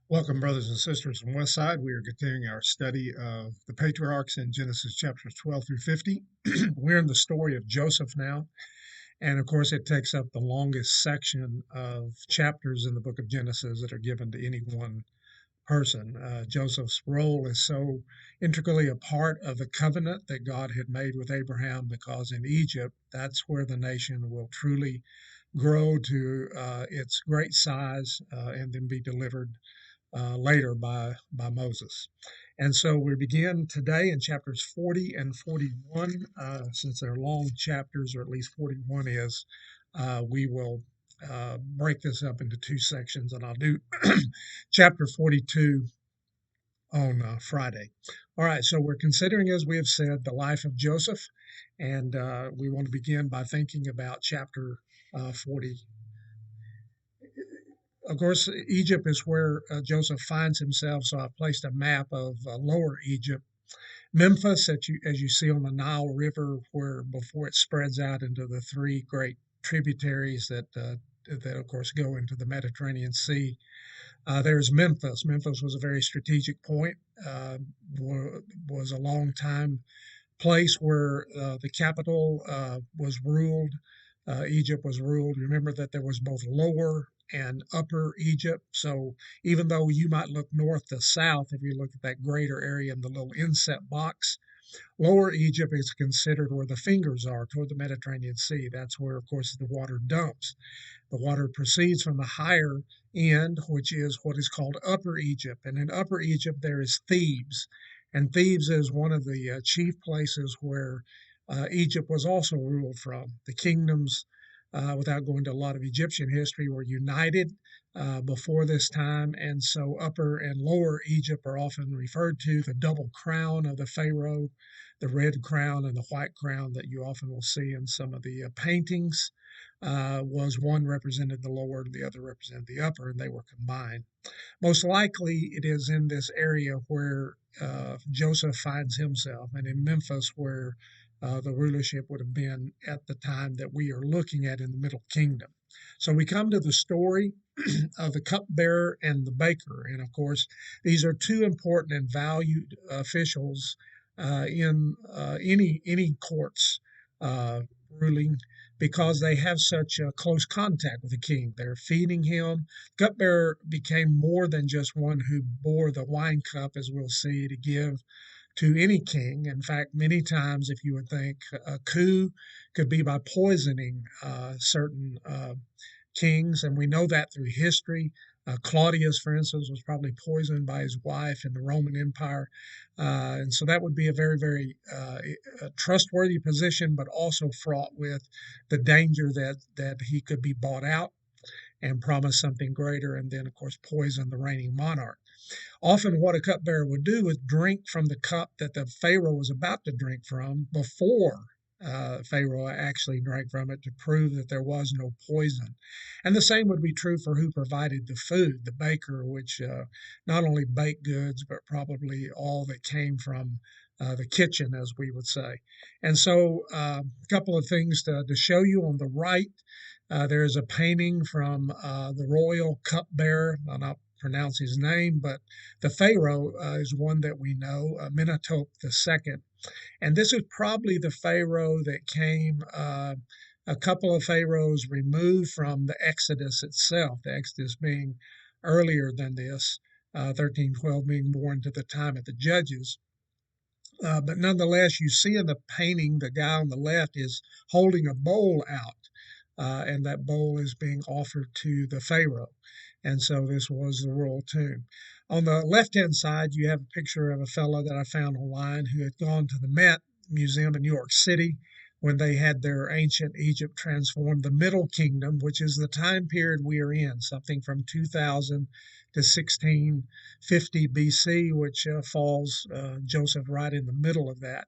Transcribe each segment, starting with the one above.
Welcome, brothers and sisters from Westside. We are continuing our study of the patriarchs in Genesis chapters 12 through 50. We're in the story of Joseph now. And of course, it takes up the longest section of chapters in the book of Genesis that are given to any one person. Joseph's role is so integrally a part of the covenant that God had made with Abraham, because in Egypt, that's where the nation will truly grow to its great size and then be delivered later by Moses. And so we begin today in chapters 40 and 41. Since they're long chapters, or at least 41 is, we will break this up into two sections, and I'll do chapter 42 on Friday. All right, so we're considering, as we have said, the life of Joseph, and we want to begin by thinking about chapter 40. Of course, Egypt is where Joseph finds himself. So I've placed a map of Lower Egypt. Memphis, as you see on the Nile River, where before it spreads out into the three great tributaries that of course go into the Mediterranean Sea. There's Memphis. Memphis was a very strategic point. Was a long time place where the capital was ruled. Egypt was ruled. Remember that there was both lower and upper Egypt. So even though you might look north to south, if you look at that greater area in the little inset box, lower Egypt is considered where the fingers are toward the Mediterranean Sea. That's where, of course, the water dumps. The water proceeds from the higher end, which is what is called Upper Egypt. And in Upper Egypt, there is Thebes. And Thebes is one of the chief places where Egypt was also ruled from. The kingdoms, without going to a lot of Egyptian history, were united before this time. And so Upper and Lower Egypt are often referred to, the double crown of the Pharaoh, the red crown and the white crown that you often will see in some of the paintings. Was one represented the lower and the other represented the upper, and they were combined. Most likely, it is in this area where Joseph finds himself, and in Memphis, where the rulership would have been at the time that we are looking at in the Middle Kingdom. So we come to the story of the cupbearer and the baker. And of course, these are two important and valued officials in any courts ruling, because they have such a close contact with the king. They're feeding him. Cupbearer became more than just one who bore the wine cup, as we'll see, to give to any king. In fact, many times, if you would think, a coup could be by poisoning certain kings, and we know that through history. Claudius, for instance, was probably poisoned by his wife in the Roman Empire. And so that would be a very, very trustworthy position, but also fraught with the danger that he could be bought out and promise something greater, and then, of course, poison the reigning monarch. Often, what a cupbearer would do is drink from the cup that the Pharaoh was about to drink from before Pharaoh actually drank from it, to prove that there was no poison. And the same would be true for who provided the food, the baker, which not only baked goods, but probably all that came from the kitchen, as we would say. And so, a couple of things to show you on the right. There is a painting from the royal cupbearer. I'll not pronounce his name, but the Pharaoh is one that we know, Mentuhotep II. And this is probably the Pharaoh that came a couple of Pharaohs removed from the Exodus itself, the Exodus being earlier than this, 1312 being more into the time of the Judges. But nonetheless, you see in the painting, the guy on the left is holding a bowl out, and that bowl is being offered to the Pharaoh. And so this was the royal tomb. On the left hand side, you have a picture of a fellow that I found online who had gone to the Met Museum in New York City when they had their ancient Egypt transformed, the Middle Kingdom, which is the time period we are in, something from 2000 to 1650 BC, which falls Joseph right in the middle of that.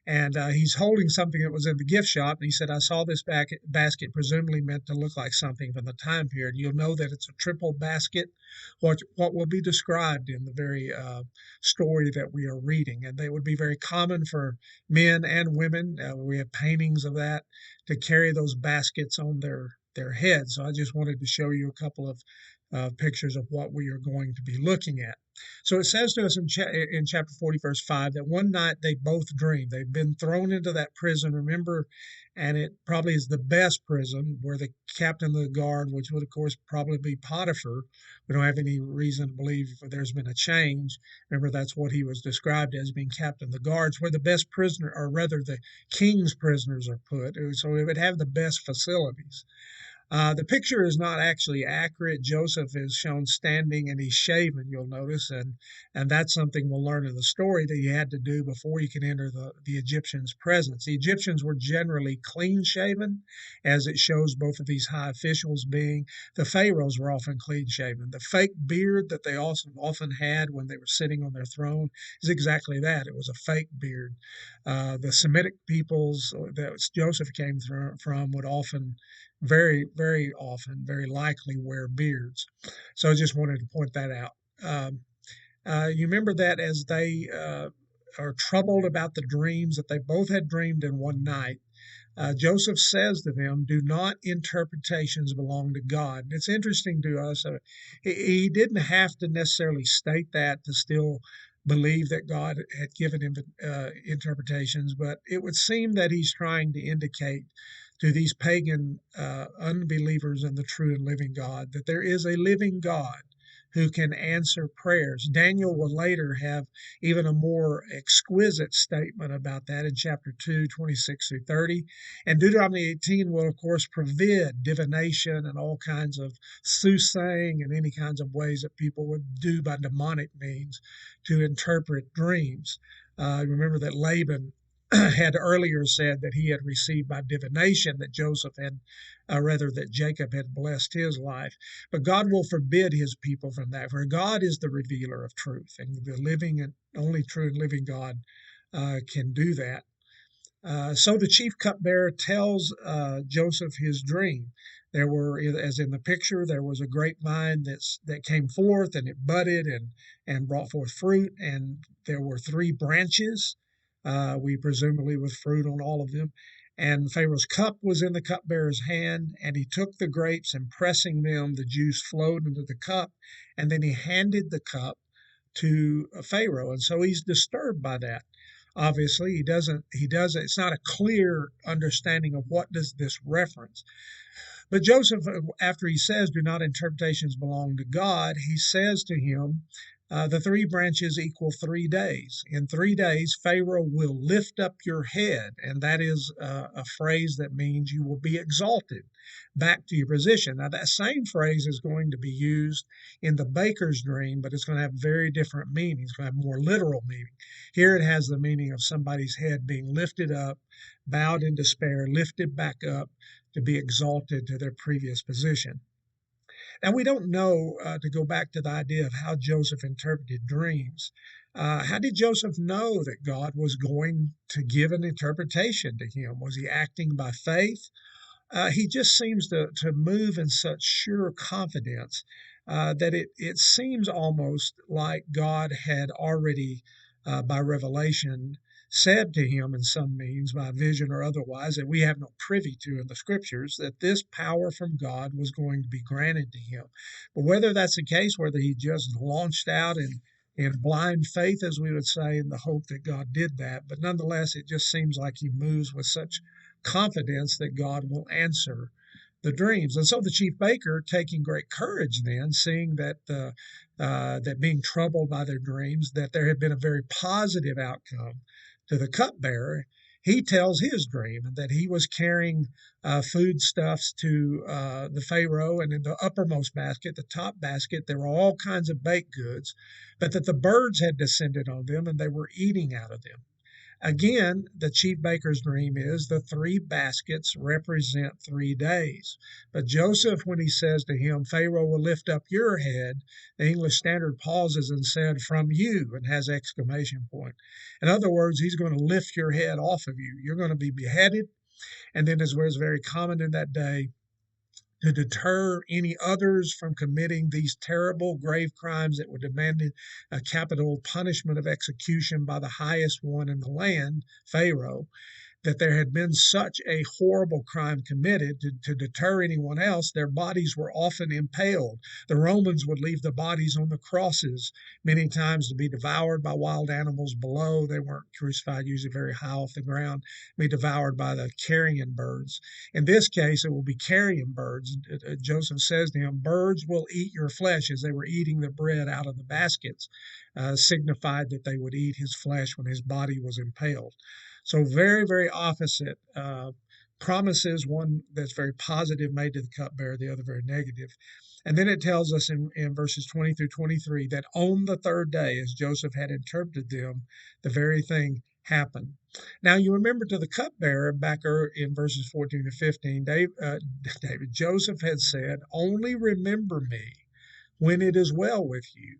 And he's holding something that was in the gift shop. And he said, I saw this basket, presumably meant to look like something from the time period. You'll know that it's a triple basket, what will be described in the very story that we are reading. And they would be very common for men and women. We have paintings of that, to carry those baskets on their heads. So I just wanted to show you a couple of pictures of what we are going to be looking at. So it says to us in chapter 40, verse 5, that one night they both dreamed. They've been thrown into that prison, remember, and it probably is the best prison where the captain of the guard, which would, of course, probably be Potiphar. We don't have any reason to believe there's been a change. Remember, that's what he was described as, being captain of the guards, where the best prisoner, or rather the king's prisoners, are put. So it would have the best facilities. The picture is not actually accurate. Joseph is shown standing and he's shaven, you'll notice, and that's something we'll learn in the story that he had to do before he could enter the Egyptians' presence. The Egyptians were generally clean shaven, as it shows both of these high officials being. The pharaohs were often clean shaven. The fake beard that they also often had when they were sitting on their throne is exactly that. It was a fake beard. The Semitic peoples that Joseph came from would often, very often, very likely wear beards. So I just wanted to point that out. You remember that as they are troubled about the dreams that they both had dreamed in one night, Joseph says to them, "Do not interpretations belong to God?" And it's interesting to us. He didn't have to necessarily state that to still believe that God had given him interpretations, but it would seem that he's trying to indicate to these pagan unbelievers in the true and living God that there is a living God who can answer prayers. Daniel will later have even a more exquisite statement about that in chapter 2, 26 through 30. And Deuteronomy 18 will, of course, forbid divination and all kinds of soothsaying and any kinds of ways that people would do by demonic means to interpret dreams. Remember that Laban had earlier said that he had received by divination that Joseph had, rather that Jacob had blessed his life. But God will forbid his people from that, for God is the revealer of truth, and the living and only true and living God can do that. So the chief cupbearer tells Joseph his dream. There were, as in the picture, there was a grapevine that came forth, and it budded and brought forth fruit, and there were three branches, we presumably with fruit on all of them. And Pharaoh's cup was in the cupbearer's hand, and he took the grapes, and pressing them, the juice flowed into the cup, and then he handed the cup to Pharaoh. And so he's disturbed by that. Obviously, he doesn't. It's not a clear understanding of what does this reference. But Joseph, after he says, "Do not interpretations belong to God," he says to him, the three branches equal 3 days. In 3 days, Pharaoh will lift up your head. And that is a phrase that means you will be exalted back to your position. Now, that same phrase is going to be used in the baker's dream, but it's going to have very different meanings. It's going to have more literal meaning. Here it has the meaning of somebody's head being lifted up, bowed in despair, lifted back up to be exalted to their previous position. Now, we don't know, to go back to the idea of how Joseph interpreted dreams. How did Joseph know that God was going to give an interpretation to him? Was he acting by faith? He just seems to move in such sure confidence that it seems almost like God had already, by revelation, said to him in some means, by vision or otherwise, that we have no privy to in the scriptures, that this power from God was going to be granted to him. But whether that's the case, whether he just launched out in blind faith, as we would say, in the hope that God did that, but nonetheless, it just seems like he moves with such confidence that God will answer the dreams. And so the chief baker, taking great courage then, seeing that that being troubled by their dreams, that there had been a very positive outcome to the cupbearer, he tells his dream, and that he was carrying foodstuffs to the Pharaoh, and in the uppermost basket, the top basket, there were all kinds of baked goods, but that the birds had descended on them and they were eating out of them. Again, the chief baker's dream is the three baskets represent 3 days. But Joseph, when he says to him, "Pharaoh will lift up your head," the English Standard pauses and said, "from you," and has exclamation point. In other words, he's going to lift your head off of you. You're going to be beheaded. And then, as was very common in that day, to deter any others from committing these terrible, grave crimes that would demand a capital punishment of execution by the highest one in the land, Pharaoh. that there had been such a horrible crime committed to deter anyone else, their bodies were often impaled. The Romans would leave the bodies on the crosses many times to be devoured by wild animals below. They weren't crucified usually very high off the ground, be devoured by the carrion birds. In this case, it will be carrion birds. Joseph says to him, birds will eat your flesh, as they were eating the bread out of the baskets, signified that they would eat his flesh when his body was impaled. So very, very opposite promises, one that's very positive made to the cupbearer, the other very negative. And then it tells us in verses 20 through 23 that on the third day, as Joseph had interpreted them, the very thing happened. Now, you remember to the cupbearer back in verses 14 to 15, Joseph had said, only remember me when it is well with you.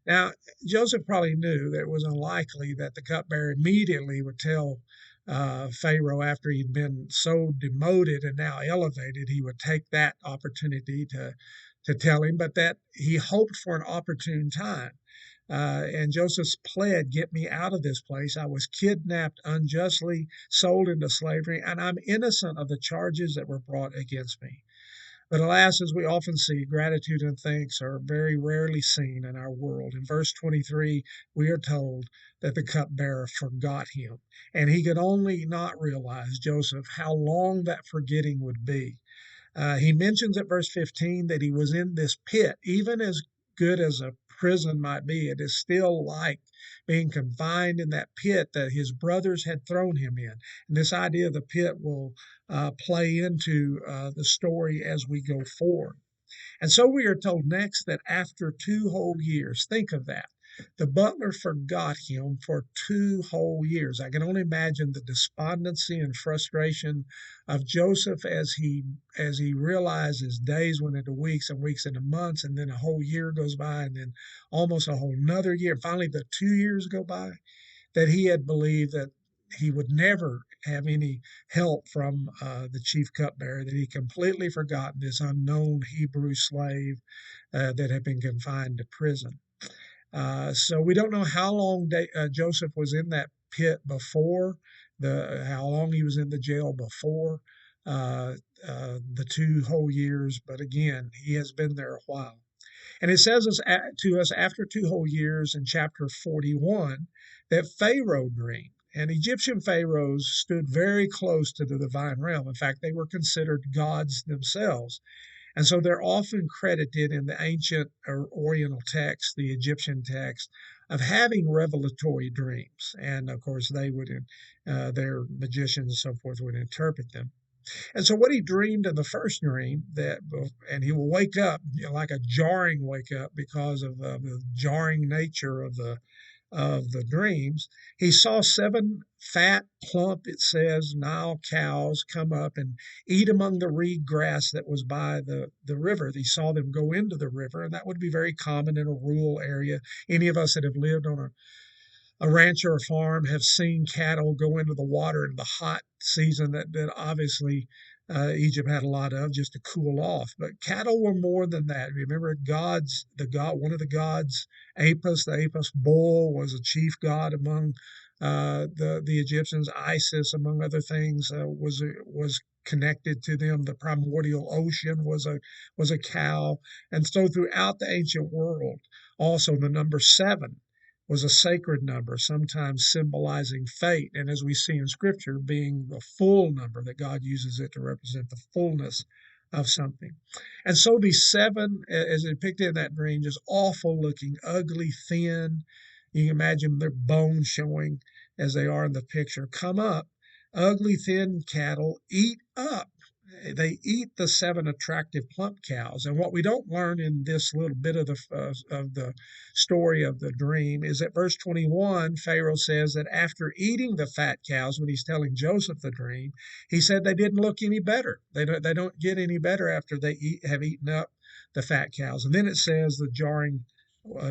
Now, Joseph probably knew that it was unlikely that the cupbearer immediately would tell Pharaoh, after he'd been so demoted and now elevated, he would take that opportunity to tell him, but that he hoped for an opportune time. And Joseph's pled, get me out of this place. I was kidnapped unjustly, sold into slavery, and I'm innocent of the charges that were brought against me. But alas, as we often see, gratitude and thanks are very rarely seen in our world. In verse 23, we are told that the cupbearer forgot him, and he could only not realize, Joseph, how long that forgetting would be. He mentions at verse 15 that he was in this pit. Even as good as a prison might be, it is still like being confined in that pit that his brothers had thrown him in. And this idea of the pit will play into the story as we go forward. And so we are told next that after 2 whole years, think of that, the butler forgot him for 2 whole years. I can only imagine the despondency and frustration of Joseph as he realizes days went into weeks and weeks into months, and then a whole year goes by, and then almost a whole another year. Finally, the 2 years go by, that he had believed that he would never have any help from the chief cupbearer, that he completely forgotten this unknown Hebrew slave that had been confined to prison. So we don't know how long Joseph was in that pit before, how long he was in the jail before the 2 whole years, but again, he has been there a while. And it says to us after 2 whole years in chapter 41 that Pharaoh dreamed. And Egyptian pharaohs stood very close to the divine realm. In fact, they were considered gods themselves. And so they're often credited in the ancient or Oriental text, the Egyptian text, of having revelatory dreams. And of course, their magicians and so forth would interpret them. And so what he dreamed in the first dream, and he will wake up like a jarring wake up because of the jarring nature of the dreams. He saw 7 fat, plump, it says, Nile cows come up and eat among the reed grass that was by the river. He saw them go into the river, and that would be very common in a rural area. Any of us that have lived on a ranch or a farm have seen cattle go into the water in the hot season that obviously Egypt had a lot of, just to cool off. But cattle were more than that. Remember, one of the gods, Apis, the Apis bull, was a chief god among the Egyptians. Isis, among other things, was connected to them. The primordial ocean was a cow, and so throughout the ancient world, also the number 7 was a sacred number, sometimes symbolizing fate, and as we see in Scripture, being the full number, that God uses it to represent the fullness of something. And so these 7, as depicted in that dream, just awful looking, ugly, thin, you can imagine their bones showing as they are in the picture, come up, ugly, thin cattle eat up. They eat the 7 attractive plump cows. And what we don't learn in this little bit of the story of the dream is that verse 21, Pharaoh says that after eating the fat cows, when he's telling Joseph the dream, he said they didn't look any better. They don't get any better after they have eaten up the fat cows. And then it says the jarring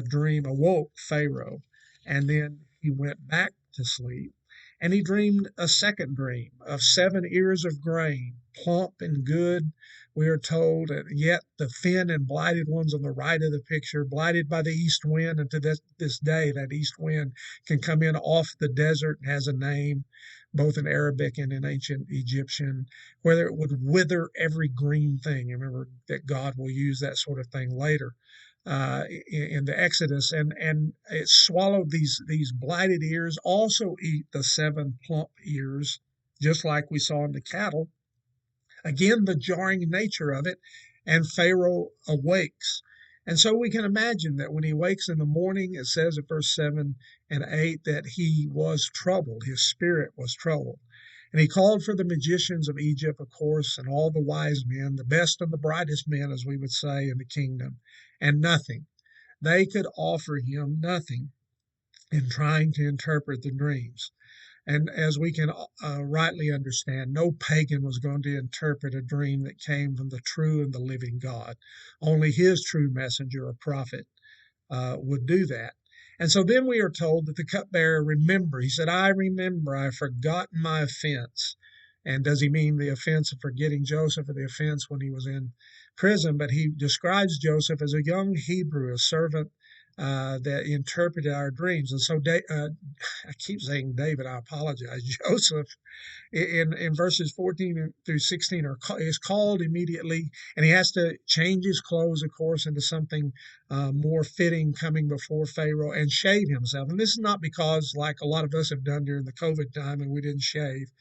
dream awoke Pharaoh, and then he went back to sleep. And he dreamed a second dream of 7 ears of grain plump and good. We are told, yet the thin and blighted ones on the right of the picture, blighted by the east wind, and to this day, that east wind can come in off the desert and has a name, both in Arabic and in ancient Egyptian, whether it would wither every green thing. Remember that God will use that sort of thing later in the Exodus, and it swallowed these blighted ears. Also eat the 7 plump ears, just like we saw in the cattle. Again, the jarring nature of it, and Pharaoh awakes. And so we can imagine that when he wakes in the morning, it says in verse 7 and 8 that he was troubled, his spirit was troubled. And he called for the magicians of Egypt, of course, and all the wise men, the best and the brightest men, as we would say, in the kingdom, and nothing. They could offer him nothing in trying to interpret the dreams. And as we can rightly understand, no pagan was going to interpret a dream that came from the true and the living God. Only his true messenger or prophet would do that. And so then we are told that the cupbearer remembered. He said, I remember, I have forgotten my offense. And does he mean the offense of forgetting Joseph or the offense when he was in prison? But he describes Joseph as a young Hebrew, a servant that interpreted our dreams. And so I keep saying David, I apologize. Joseph in verses 14 through 16 is called immediately, and he has to change his clothes, of course, into something more fitting coming before Pharaoh and shave himself. And this is not because, like a lot of us have done during the COVID time, and we didn't shave.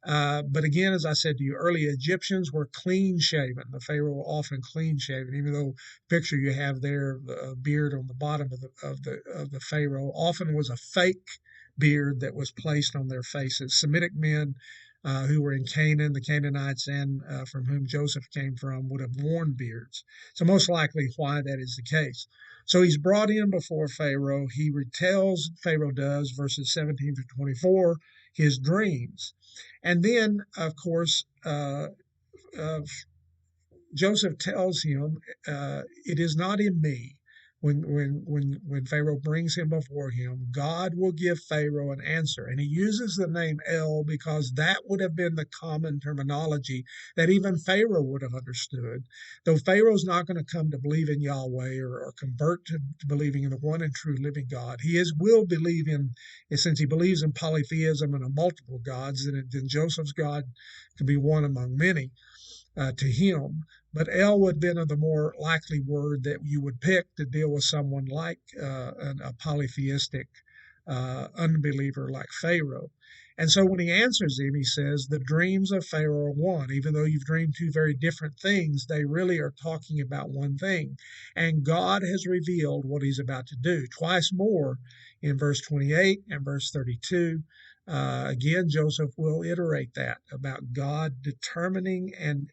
But again, as I said to you earlier, Egyptians were clean shaven. The Pharaoh were often clean shaven, even though picture you have there, the beard on the bottom of the Pharaoh often was a fake beard that was placed on their faces. Semitic men who were in Canaan, the Canaanites, and from whom Joseph came from, would have worn beards. So most likely why that is the case. So he's brought in before Pharaoh. He retells, Pharaoh does, verses 17 through 24, his dreams. And then, of course, uh, Joseph tells him, "It is not in me." When Pharaoh brings him before him, God will give Pharaoh an answer, and he uses the name El because that would have been the common terminology that even Pharaoh would have understood. Though Pharaoh's not going to come to believe in Yahweh or convert to believing in the one and true living God, will believe in, since he believes in polytheism and a multiple gods, then Joseph's God can be one among many to him. But El would have been the more likely word that you would pick to deal with someone like a polytheistic unbeliever like Pharaoh. And so when he answers him, he says, the dreams of Pharaoh are one. Even though you've dreamed two very different things, they really are talking about one thing. And God has revealed what he's about to do. Twice more in verse 28 and verse 32. Again, Joseph will iterate that about God determining and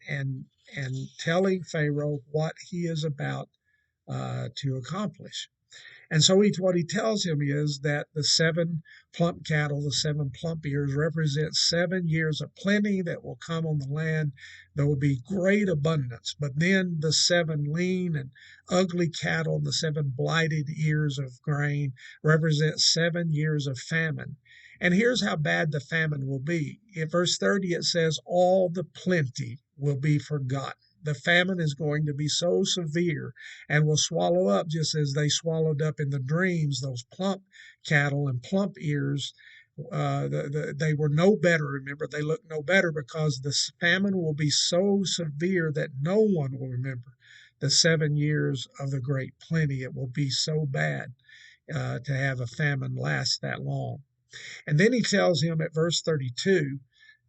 telling Pharaoh what he is about to accomplish. And so what he tells him is that the 7 plump cattle, the 7 plump ears, represent 7 years of plenty that will come on the land. There will be great abundance. But then the 7 lean and ugly cattle and the 7 blighted ears of grain represent 7 years of famine. And here's how bad the famine will be. In verse 30, it says, all the plenty will be forgotten. The famine is going to be so severe and will swallow up, just as they swallowed up in the dreams, those plump cattle and plump ears. They were no better. Remember, they look no better because the famine will be so severe that no one will remember the 7 years of the great plenty. It will be so bad to have a famine last that long. And then he tells him at verse 32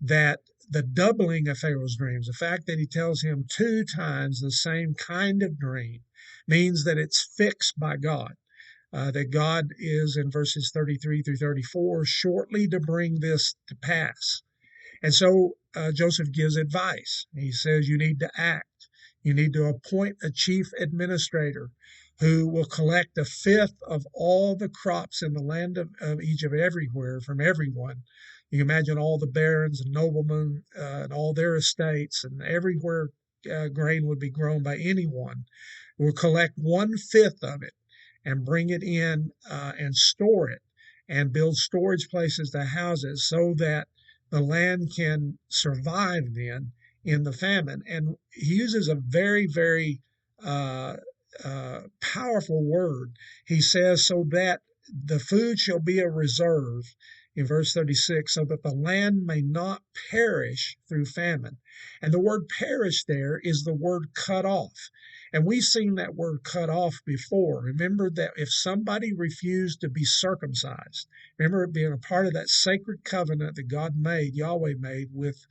that the doubling of Pharaoh's dreams, the fact that he tells him 2 times the same kind of dream, means that it's fixed by God. That God is, in verses 33 through 34, shortly to bring this to pass. And so Joseph gives advice. He says, you need to act. You need to appoint a chief administrator who will collect 1/5 of all the crops in the land of Egypt everywhere from everyone. You can imagine all the barons and noblemen and all their estates, and everywhere grain would be grown by anyone. Will collect 1/5 of it and bring it in and store it and build storage places to house it so that the land can survive then in the famine. And he uses a very, very uh, powerful word. He says, so that the food shall be a reserve, in verse 36, so that the land may not perish through famine. And the word perish there is the word cut off. And we've seen that word cut off before. Remember that if somebody refused to be circumcised, remember it being a part of that sacred covenant that God made, Yahweh made with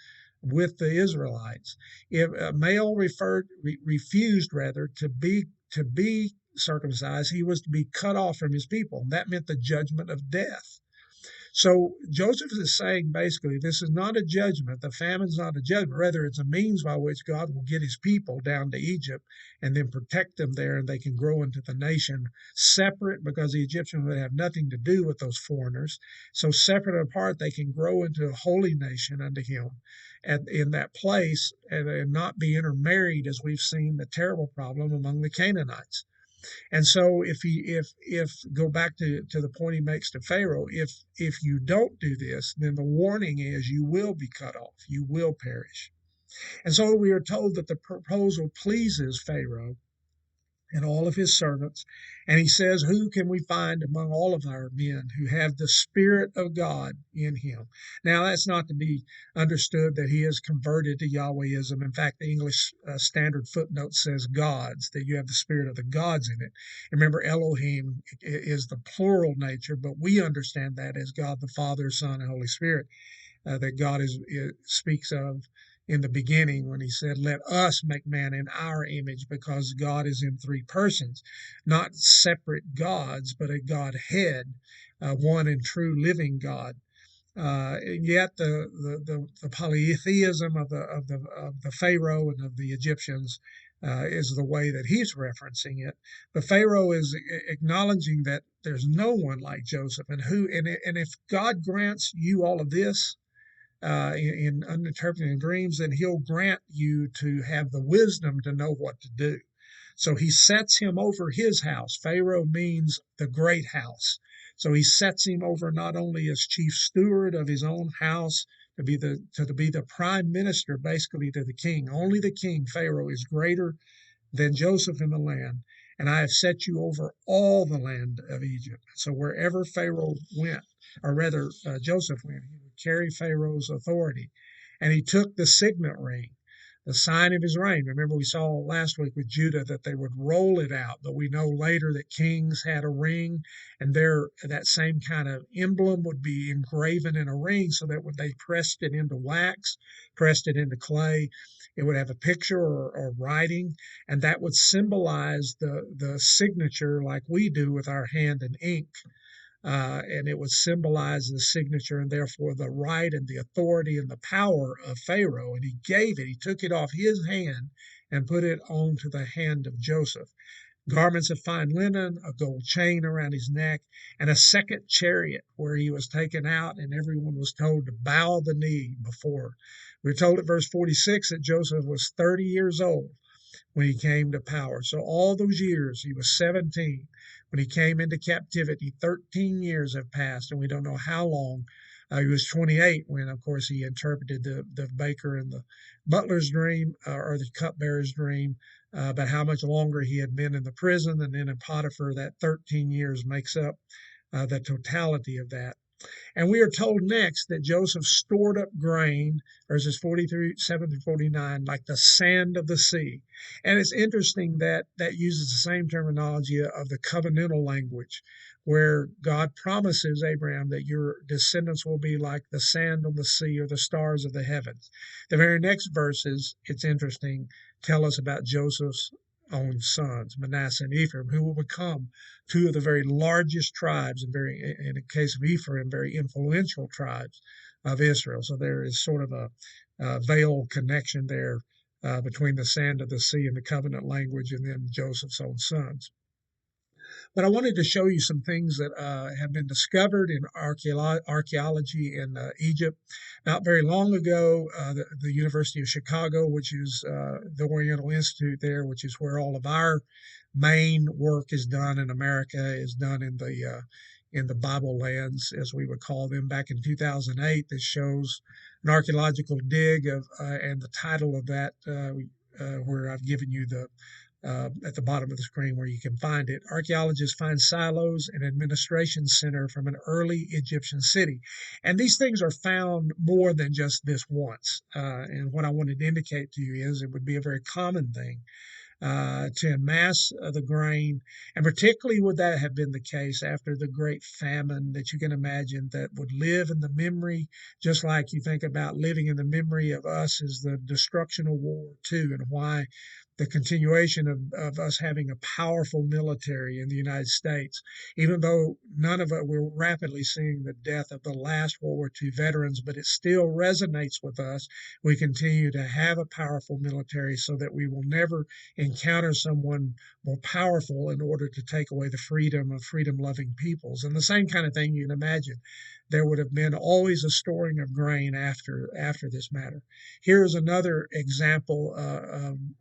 the Israelites. If a male refused rather to be circumcised, he was to be cut off from his people. And that meant the judgment of death. So Joseph is saying basically, this is not a judgment. The famine's not a judgment. Rather, it's a means by which God will get his people down to Egypt and then protect them there, and they can grow into the nation separate, because the Egyptians would have nothing to do with those foreigners. So separate and apart, they can grow into a holy nation unto him in that place, and not be intermarried, as we've seen the terrible problem among the Canaanites. And so if go back to the point he makes to Pharaoh, if you don't do this, then the warning is you will be cut off, you will perish. And so we are told that the proposal pleases Pharaoh and all of his servants. And he says, who can we find among all of our men who have the Spirit of God in him? Now, that's not to be understood that he has converted to Yahwehism. In fact, the English Standard footnote says gods, that you have the Spirit of the gods in it. Remember, Elohim is the plural nature, but we understand that as God the Father, Son, and Holy Spirit, that God speaks of in the beginning when he said, let us make man in our image, because God is in three persons, not separate gods, but a Godhead, one and true living God. And yet the polytheism of the Pharaoh and of the Egyptians is the way that he's referencing it. But Pharaoh is acknowledging that there's no one like Joseph, and if God grants you all of this, in uninterpreted dreams, then he'll grant you to have the wisdom to know what to do. So he sets him over his house. Pharaoh means the great house. So he sets him over not only as chief steward of his own house, to be the prime minister, basically, to the king. Only the king, Pharaoh, is greater than Joseph in the land, and I have set you over all the land of Egypt. So wherever Pharaoh went, or rather Joseph went, he would carry Pharaoh's authority. And he took the signet ring, the sign of his reign. Remember, we saw last week with Judah that they would roll it out, but we know later that kings had a ring, and that same kind of emblem would be engraven in a ring, so that when they pressed it into wax, pressed it into clay, it would have a picture or writing, and that would symbolize the signature, like we do with our hand and ink. And it would symbolize the signature and therefore the right and the authority and the power of Pharaoh. And he took it off his hand and put it onto the hand of Joseph. Garments of fine linen, a gold chain around his neck, and a second chariot where he was taken out, and everyone was told to bow the knee before. We're told at verse 46 that Joseph was 30 years old when he came to power. So all those years, he was 17 when he came into captivity. 13 years have passed, and we don't know how long. He was 28 when, of course, he interpreted the baker and the butler's dream, or the cupbearer's dream. But how much longer he had been in the prison and then in Potiphar, that 13 years makes up the totality of that. And we are told next that Joseph stored up grain, verses 47 through 49, like the sand of the sea. And it's interesting that that uses the same terminology of the covenantal language, where God promises Abraham that your descendants will be like the sand on the sea or the stars of the heavens. The very next verses, it's interesting, tell us about Joseph's own sons, Manasseh and Ephraim, who will become two of the very largest tribes, and in the case of Ephraim, very influential tribes of Israel. So there is sort of a veiled connection there between the sand of the sea and the covenant language, and then Joseph's own sons. But I wanted to show you some things that have been discovered in archaeology in Egypt. Not very long ago, the University of Chicago, which is the Oriental Institute there, which is where all of our main work is done in America is done in the Bible lands, as we would call them. Back in 2008, this shows an archaeological dig of, and the title of that, where I've given you the at the bottom of the screen where you can find it. Archaeologists find silos and administration center from an early Egyptian city. And these things are found more than just this once. And what I wanted to indicate to you is it would be a very common thing to amass the grain. And particularly would that have been the case after the great famine that you can imagine that would live in the memory, just like you think about living in the memory of us as the destruction of World War II, and why the continuation of us having a powerful military in the United States, even though none of it, we're rapidly seeing the death of the last World War II veterans, but it still resonates with us. We continue to have a powerful military so that we will never encounter someone more powerful in order to take away the freedom of freedom loving peoples. And the same kind of thing you can imagine. There would have been always a storing of grain after this matter. Here is another example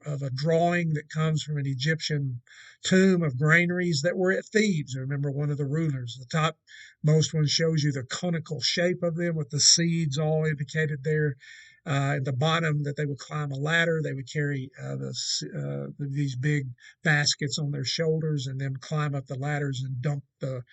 of a drawing that comes from an Egyptian tomb of granaries that were at Thebes. Remember, one of the rulers. The topmost one shows you the conical shape of them with the seeds all indicated there. At the bottom, that they would climb a ladder. They would carry these big baskets on their shoulders and then climb up the ladders and dump the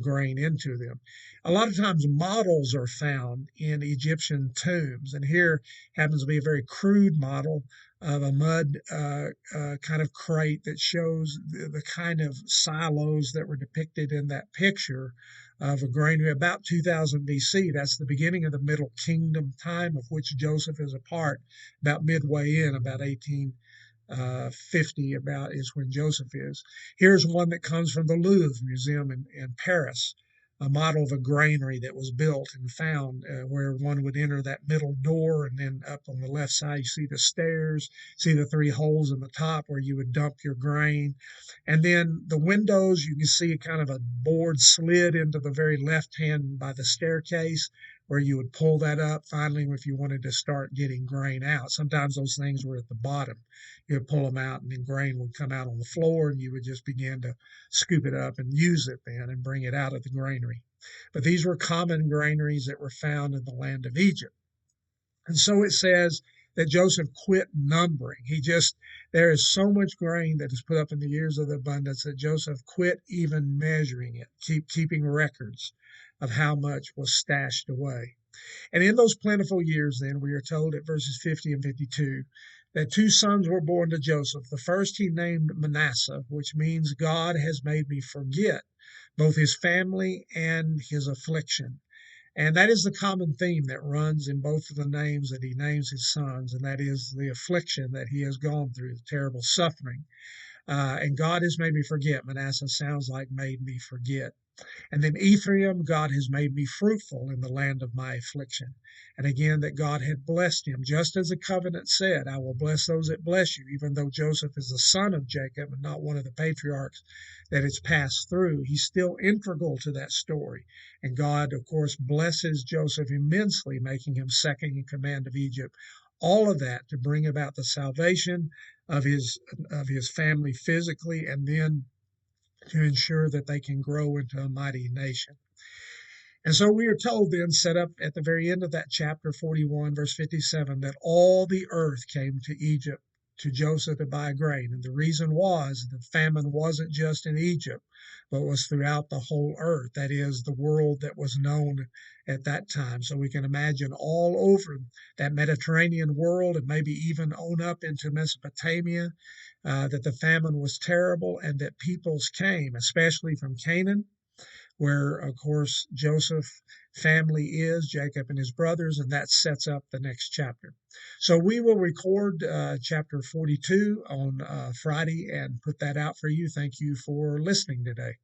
grain into them. A lot of times, models are found in Egyptian tombs, and here happens to be a very crude model of a mud kind of crate that shows the kind of silos that were depicted in that picture of a granary about 2000 BC. That's the beginning of the Middle Kingdom time, of which Joseph is a part, about midway in, about 1850, about is when Joseph is. Here's one that comes from the Louvre Museum in Paris, a model of a granary that was built and found where one would enter that middle door, and then up on the left side you see the stairs, see the three holes in the top where you would dump your grain. And then the windows, you can see kind of a board slid into the very left hand by the staircase where you would pull that up finally if you wanted to start getting grain out. Sometimes those things were at the bottom. You would pull them out and then grain would come out on the floor, and you would just begin to scoop it up and use it then and bring it out of the granary. But these were common granaries that were found in the land of Egypt. And so it says that Joseph quit numbering. There is so much grain that is put up in the years of the abundance that Joseph quit even measuring it, keeping records of how much was stashed away. And in those plentiful years, then, we are told at verses 50 and 52 that two sons were born to Joseph. The first he named Manasseh, which means God has made me forget both his family and his affliction. And that is the common theme that runs in both of the names that he names his sons, and that is the affliction that he has gone through, the terrible suffering. And God has made me forget. Manasseh sounds like made me forget. And then Ephraim, God has made me fruitful in the land of my affliction. And again, that God had blessed him, just as the covenant said, I will bless those that bless you. Even though Joseph is the son of Jacob and not one of the patriarchs that it's passed through, he's still integral to that story. And God, of course, blesses Joseph immensely, making him second in command of Egypt. All of that to bring about the salvation of his family physically, and then to ensure that they can grow into a mighty nation. And so we are told then, set up at the very end of that chapter 41, verse 57, that all the earth came to Egypt to Joseph to buy grain. And the reason was the famine wasn't just in Egypt, but was throughout the whole earth. That is, the world that was known at that time. So we can imagine all over that Mediterranean world, and maybe even on up into Mesopotamia, that the famine was terrible and that peoples came, especially from Canaan, where, of course, Joseph's family is, Jacob and his brothers, and that sets up the next chapter. So we will record chapter 42 on Friday and put that out for you. Thank you for listening today.